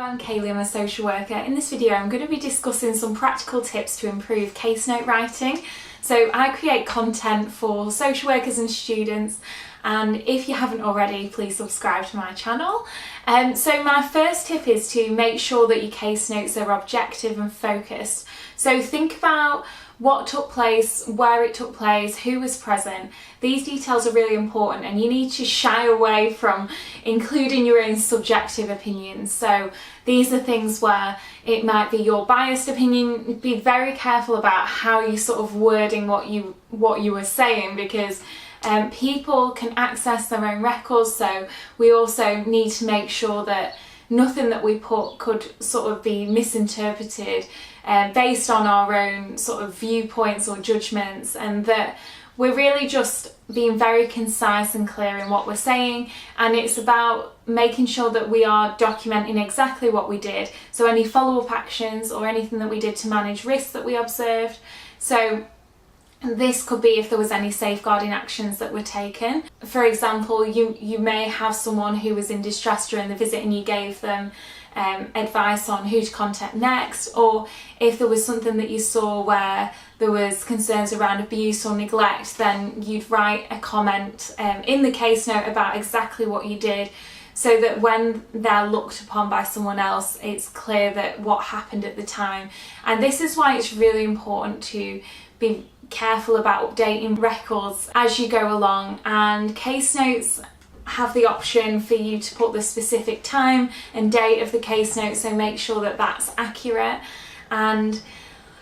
I'm Kaylee, I'm a social worker. In this video I'm going to be discussing some practical tips to improve case note writing. So I create content for social workers and students, and if you haven't already, please subscribe to my channel. So my first tip is to make sure that your case notes are objective and focused. So think about what took place, where it took place, who was present. These details are really important, and you need to shy away from including your own subjective opinions. So these are things where it might be your biased opinion. Be very careful about how you sort of wording what you were saying, because people can access their own records, so we also need to make sure that nothing that we put could sort of be misinterpreted based on our own sort of viewpoints or judgments, and that we're really just being very concise and clear in what we're saying. And it's about making sure that we are documenting exactly what we did, so any follow-up actions or anything that we did to manage risks that we observed. So this could be if there was any safeguarding actions that were taken. For example, you may have someone who was in distress during the visit and you gave them advice on who to contact next, or if there was something that you saw where there was concerns around abuse or neglect, then you'd write a comment in the case note about exactly what you did, so that when they're looked upon by someone else, it's clear that what happened at the time. And this is why it's really important to be careful about updating records as you go along, and case notes have the option for you to put the specific time and date of the case note, so make sure that that's accurate, and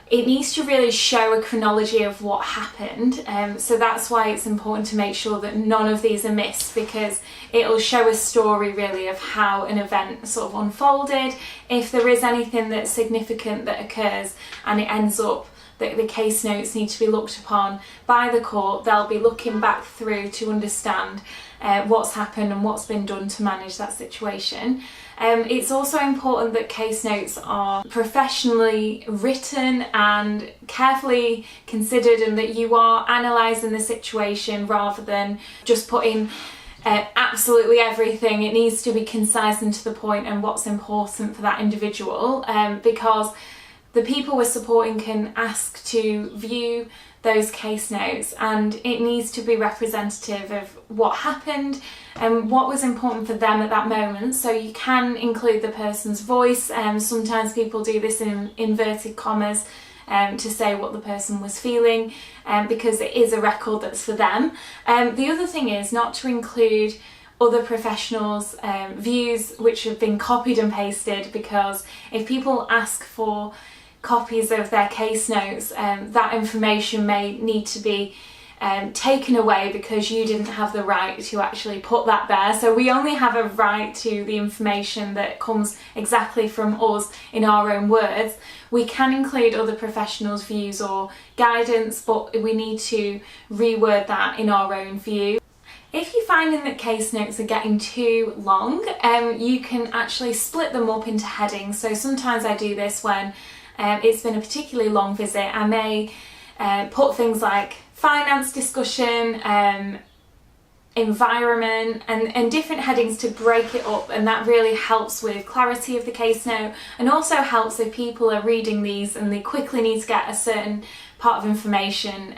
it needs to really show a chronology of what happened. So that's why it's important to make sure that none of these are missed, because it'll show a story really of how an event sort of unfolded. If there is anything that's significant that occurs and it ends up that the case notes need to be looked upon by the court, they'll be looking back through to understand what's happened and what's been done to manage that situation. It's also important that case notes are professionally written and carefully considered, and that you are analysing the situation rather than just putting absolutely everything. It needs to be concise and to the point and what's important for that individual, because the people we're supporting can ask to view those case notes, and it needs to be representative of what happened and what was important for them at that moment. So you can include the person's voice. Sometimes people do this in inverted commas to say what the person was feeling, because it is a record that's for them. The other thing is not to include other professionals' views which have been copied and pasted, because if people ask for copies of their case notes, that information may need to be taken away because you didn't have the right to actually put that there. So we only have a right to the information that comes exactly from us in our own words. We can include other professionals' views or guidance, but we need to reword that in our own view. If you're finding that case notes are getting too long, you can actually split them up into headings. So sometimes I do this when it's been a particularly long visit. I may put things like finance discussion, environment, and different headings to break it up, and that really helps with clarity of the case note, and also helps if people are reading these and they quickly need to get a certain part of information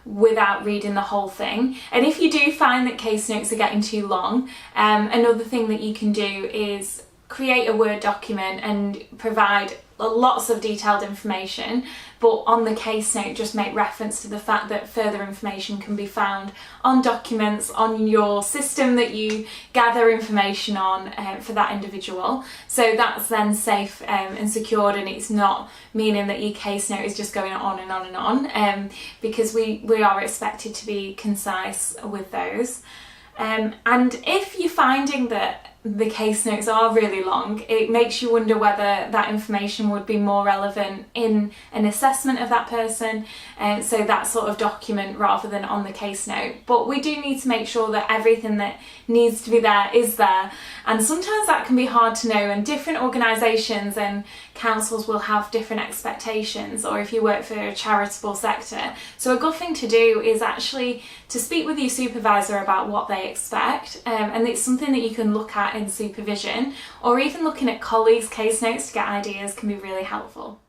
without reading the whole thing. And if you do find that case notes are getting too long, another thing that you can do is create a Word document and provide lots of detailed information, but on the case note just make reference to the fact that further information can be found on documents on your system that you gather information on for that individual. So that's then safe and secured, and it's not meaning that your case note is just going on and on and on, because we are expected to be concise with those. And if you're finding that the case notes are really long, it makes you wonder whether that information would be more relevant in an assessment of that person, so that sort of document rather than on the case note. But we do need to make sure that everything that needs to be there is there, and sometimes that can be hard to know, and different organisations and councils will have different expectations, or if you work for a charitable sector. So a good thing to do is actually to speak with your supervisor about what they expect, and it's something that you can look at that in supervision, or even looking at colleagues' case notes to get ideas can be really helpful.